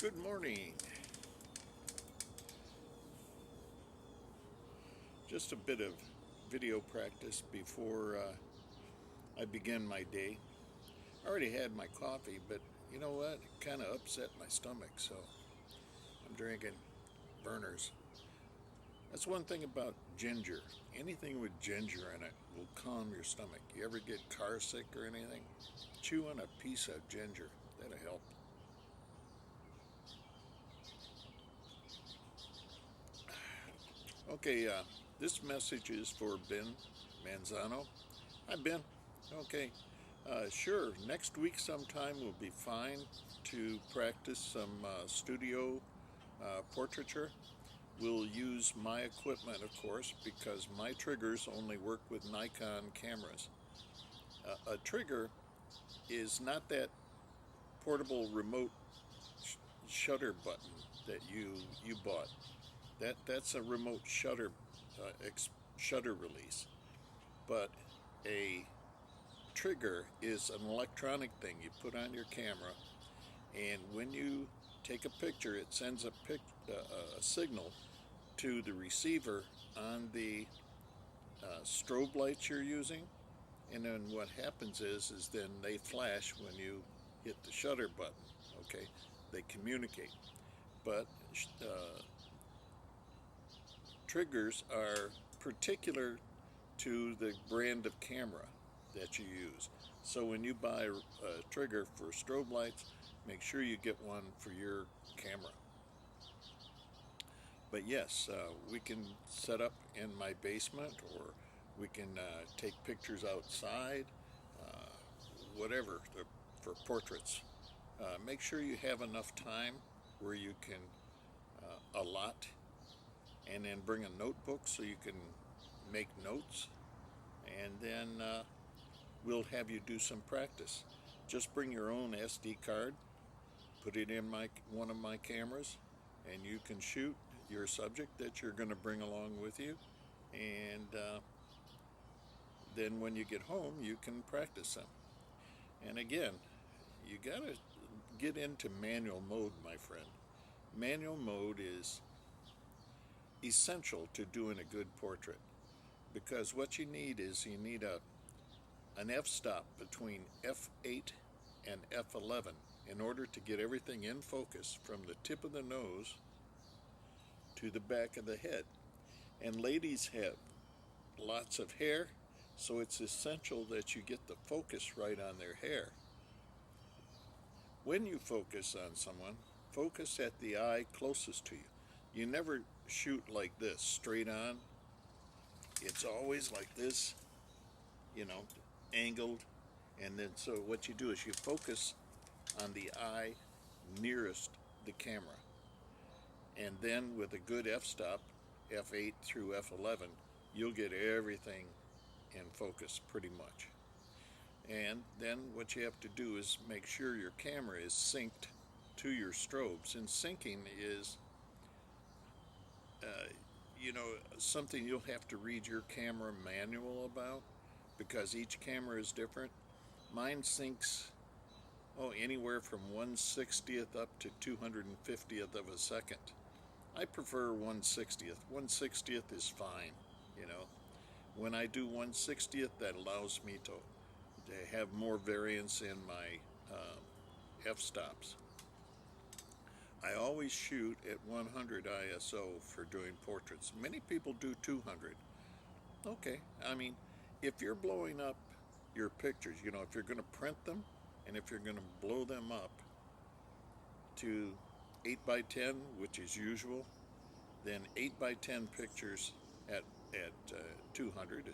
Good morning. Just a bit of video practice before I begin my day. I already had my coffee, but you know what? It kind of upset my stomach, so I'm drinking Burners. That's one thing about ginger. Anything with ginger in it will calm your stomach. You ever get car sick or anything? Chew on a piece of ginger. That'll help. Okay, this message is for Ben Manzano. Hi, Ben. Okay, sure. Next week sometime will be fine to practice some studio portraiture. We'll use my equipment, of course, because my triggers only work with Nikon cameras. A trigger is not that portable remote shutter button that you bought. That's a remote shutter release. But a trigger is an electronic thing you put on your camera, and when you take a picture, it sends a signal to the receiver on the strobe lights you're using, and then what happens is then they flash when you hit the shutter button. Okay, they communicate, but triggers are particular to the brand of camera that you use. So when you buy a trigger for strobe lights, make sure you get one for your camera. But yes, we can set up in my basement, or we can take pictures outside, whatever, for portraits. Make sure you have enough time where you can allot, and then bring a notebook so you can make notes, and then we'll have you do some practice. Just bring your own SD card, put it in one of my cameras, and you can shoot your subject that you're going to bring along with you, and then when you get home you can practice them. And again, you got to get into manual mode, my friend. Manual mode is essential to doing a good portrait, because what you need is an f-stop between f8 and f11 in order to get everything in focus from the tip of the nose to the back of the head. And ladies have lots of hair, so it's essential that you get the focus right on their hair. When you focus on someone, focus at the eye closest to you. You never shoot like this, straight on. It's always like this, you know, angled. And then so what you do is you focus on the eye nearest the camera. And then with a good f-stop, f8 through f11, you'll get everything in focus pretty much. And then what you have to do is make sure your camera is synced to your strobes. And syncing is something you'll have to read your camera manual about, because each camera is different. Mine syncs anywhere from 1/60th up to 250th of a second. I prefer 1/60th. 1/60th is fine, you know. When I do 1/60th, that allows me to have more variance in my f-stops. I always shoot at 100 ISO for doing portraits. Many people do 200. Okay, I mean, if you're blowing up your pictures, if you're going to print them and if you're going to blow them up to 8 by 10, which is usual, then 8 by 10 pictures at 200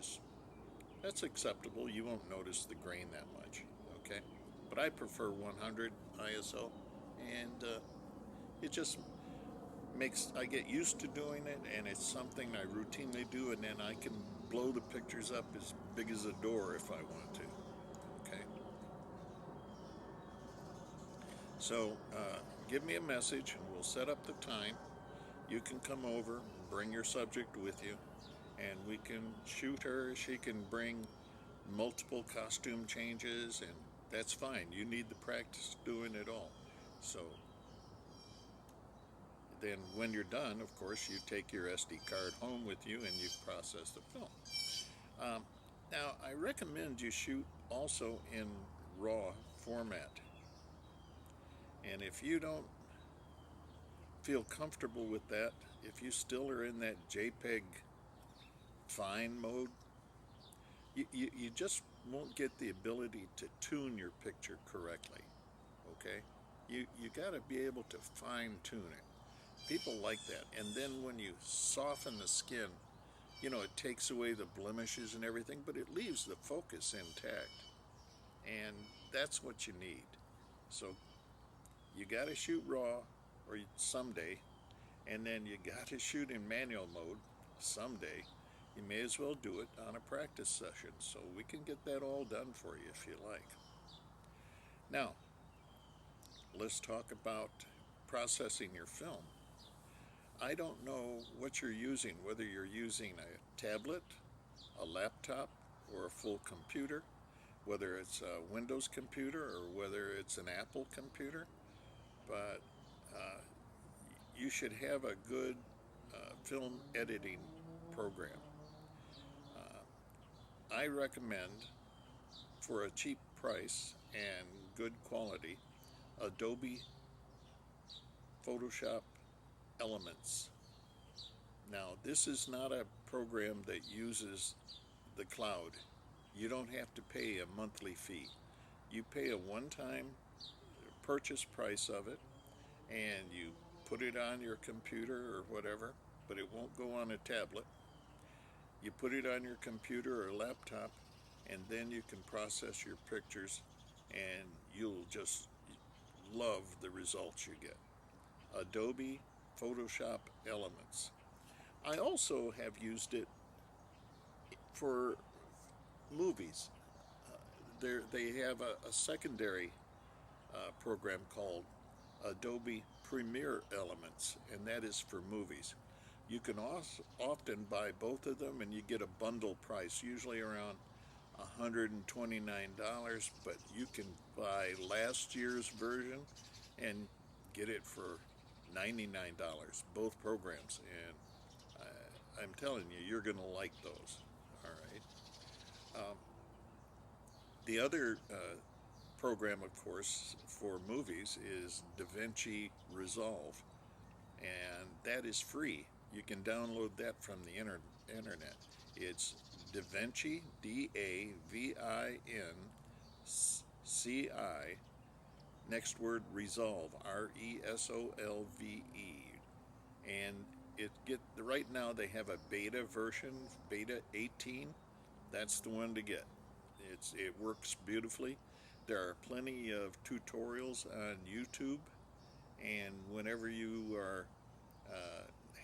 that's acceptable. You won't notice the grain that much, okay? But I prefer 100 ISO, and it just I get used to doing it, and it's something I routinely do, and then I can blow the pictures up as big as a door if I want to, okay? So give me a message and we'll set up the time. You can come over, bring your subject with you, and we can shoot her. She can bring multiple costume changes, and that's fine. You need the practice doing it all. So then when you're done, of course, you take your SD card home with you and you process the film. Um, Now, I recommend you shoot also in RAW format. And if you don't feel comfortable with that, if you still are in that JPEG fine mode, you just won't get the ability to tune your picture correctly. Okay? You got to be able to fine tune it. People like that. And then when you soften the skin, it takes away the blemishes and everything, but it leaves the focus intact. And that's what you need. So you got to shoot raw or someday, and then you got to shoot in manual mode someday. You may as well do it on a practice session, so we can get that all done for you if you like. Now, let's talk about processing your film. I don't know what you're using, whether you're using a tablet, a laptop, or a full computer, whether it's a Windows computer or whether it's an Apple computer, but uh, you should have a good film editing program. I recommend, for a cheap price and good quality, Adobe Photoshop Elements. Now, this is not a program that uses the cloud. You don't have to pay a monthly fee. You pay a one-time purchase price of it, and you put it on your computer or whatever, but it won't go on a tablet. You put it on your computer or laptop, and then you can process your pictures, and you'll just love the results you get. Adobe Photoshop Elements. I also have used it for movies. They have a secondary program called Adobe Premiere Elements, and that is for movies. You can also often buy both of them, and you get a bundle price, usually around $129, but you can buy last year's version and get it for $99, both programs, and I'm telling you, you're going to like those. All right. Um, the other program, of course, for movies is Davinci Resolve, and that is free. You can download that from the internet. It's Davinci, DAVINCI, next word Resolve, RESOLVE, and right now they have a beta version, beta 18. That's the one to get. It works beautifully. There are plenty of tutorials on YouTube, and whenever you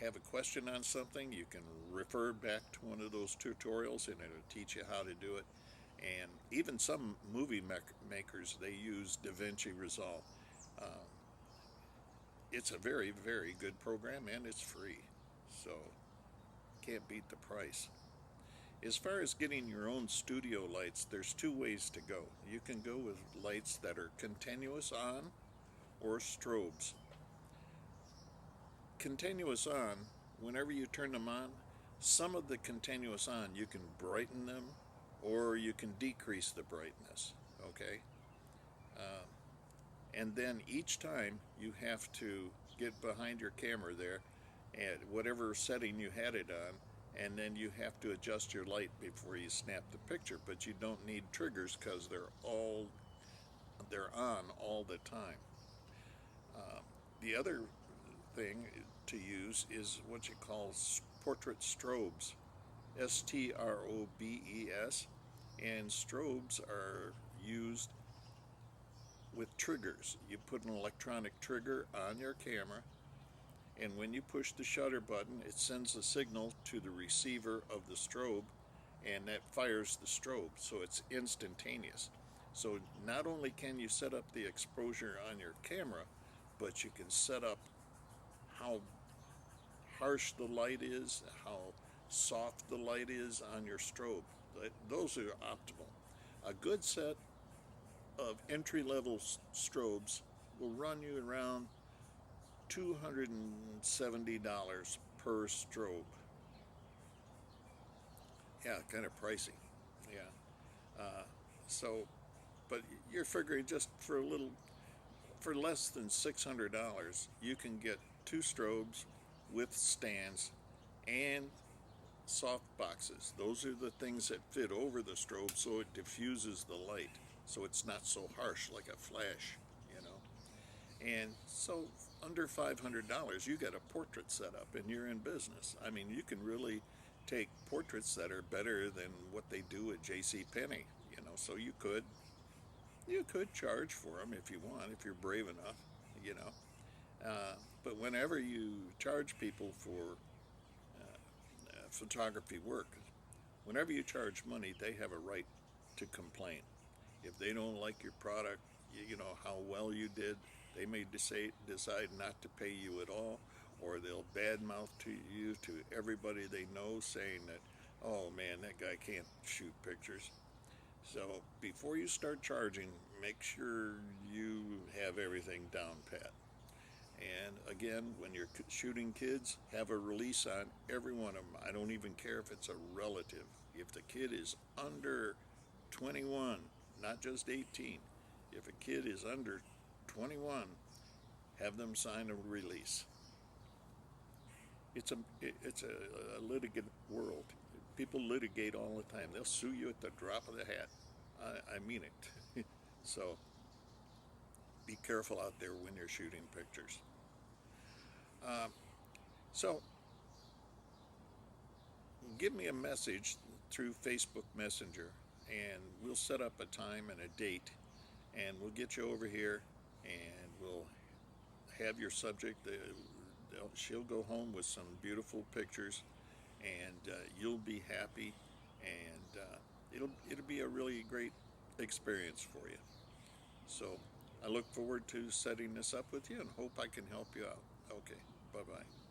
have a question on something, you can refer back to one of those tutorials, and it'll teach you how to do it. And even some movie makers, they use Davinci Resolve. Uh, it's a very, very good program, and it's free, so can't beat the price. As far as getting your own studio lights, there's two ways to go. You can go with lights that are continuous on or strobes. Continuous on, whenever you turn them on, some of the continuous on, you can brighten them or you can decrease the brightness, okay? Uh, and then each time you have to get behind your camera there at whatever setting you had it on, and then you have to adjust your light before you snap the picture, but you don't need triggers because they're on all the time. Uh, the other thing to use is what you call portrait strobes, Strobes, and strobes are used with triggers. You put an electronic trigger on your camera, and when you push the shutter button, it sends a signal to the receiver of the strobe, and that fires the strobe, so it's instantaneous. So not only can you set up the exposure on your camera, but you can set up how harsh the light is, how soft the light is on your strobe. Those are optimal. A good set of entry-level strobes will run you around $270 per strobe. Yeah, kind of pricey. Yeah. Uh, so, but you're figuring just for a little, for less than $600, you can get two strobes with stands and soft boxes. Those are the things that fit over the strobe so it diffuses the light, so it's not so harsh like a flash, you know. And so under $500, you got a portrait set up and you're in business. I mean, you can really take portraits that are better than what they do at J.C. Penney, you know. So you could charge for them if you want, if you're brave enough, you know. But whenever you charge people for photography work, whenever you charge money, they have a right to complain. If they don't like your product, you know how well you did, they may decide not to pay you at all, or they'll badmouth to you to everybody they know, saying that, oh man, that guy can't shoot pictures. So before you start charging, make sure you have everything down pat. And again, when you're shooting kids, have a release on every one of them. I don't even care if it's a relative. If the kid is under 21, not just 18, if a kid is under 21, have them sign a release. It's a litigant world. People litigate all the time. They'll sue you at the drop of the hat. I mean it. So be careful out there when you're shooting pictures. Um, so give me a message through Facebook Messenger, and we'll set up a time and a date, and we'll get you over here, and we'll have your subject. She'll go home with some beautiful pictures, and you'll be happy, and it'll be a really great experience for you. So I look forward to setting this up with you, and hope I can help you out. Okay, bye bye.